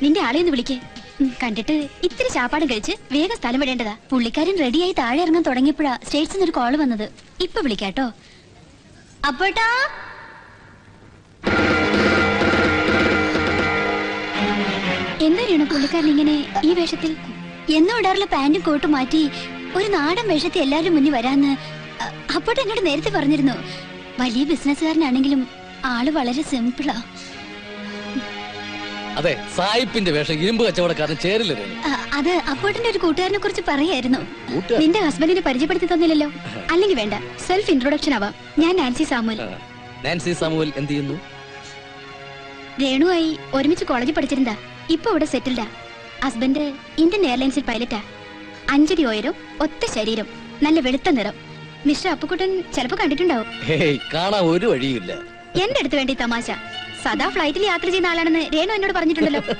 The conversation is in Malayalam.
നിന്റെ ആളെ ഒന്ന് വിളിക്കേ. കണ്ടിട്ട് ഇത്തിരി ചാപ്പാടും കഴിച്ച് വേഗം സ്ഥലം വിടേണ്ടതാ. പുള്ളിക്കാരൻ റെഡിയായി താഴെ ഇറങ്ങാൻ തുടങ്ങിയപ്പോഴാ സ്റ്റേറ്റ്സിൽ ഒരു കോള് വന്നത്. ഇപ്പൊ വിളിക്കാട്ടോ. അപ്പോട്ടാ എന്തായാലും പുള്ളിക്കാരൻ ഇങ്ങനെ ഈ വേഷത്തിൽ എന്നും ഇടാറുള്ള പാന്റും കോട്ടും മാറ്റി ഒരു നാടൻ വേഷത്തിൽ എല്ലാവരും മുന്നിൽ വരാന്ന് അപ്പോട്ട് എന്നോട് നേരത്തെ പറഞ്ഞിരുന്നു. വലിയ ബിസിനസ്സുകാരനാണെങ്കിലും ആള് വളരെ സിമ്പിളാ. അതെ, സായിപ്പിന്റെ വേഷം ഇരുമ്പ് കച്ചവടക്കാരൻ ചേരില്ലേ? അത് അപ്പോട്ടിന്റെ ഒരു കൂട്ടുകാരനെ കുറിച്ച് പറയായിരുന്നു. നിന്റെ ഹസ്ബൻഡിനെ പരിചയപ്പെടുത്തി തന്നില്ലല്ലോ. അല്ലെങ്കിൽ വേണ്ട, സെൽഫ് ഇൻട്രൊഡക്ഷൻ ആവാം. ഞാൻ നാൻസി സാമുവൽ. നാൻസി സാമുവൽ എന്ത് ചെയ്യുന്നു? രേണുവായി ഒരുമിച്ച് കോളേജിൽ പഠിച്ചിരുന്നാ. ഇപ്പൊ ഇവിടെ സെറ്റിൽഡാ. Husband Indian എയർലൈൻസിൽ പൈലറ്റാ. 5 അടി ഉയരം, ഒത്ത ശരീരം, നല്ല വെളുത്ത നിറം. മിസ്റ്റർ അപ്പുക്കുട്ടൻ ചിലപ്പോ കണ്ടിട്ടുണ്ടാവും. കാണാൻ ഒരു വഴിയില്ല. എന്റെ അടുത്ത് വേണ്ടി തമാശ. സദാ ഫ്ലൈറ്റിൽ യാത്ര ചെയ്യുന്ന ആളാണെന്ന് രേണു എന്നോട് പറഞ്ഞിട്ടുണ്ടല്ലോ.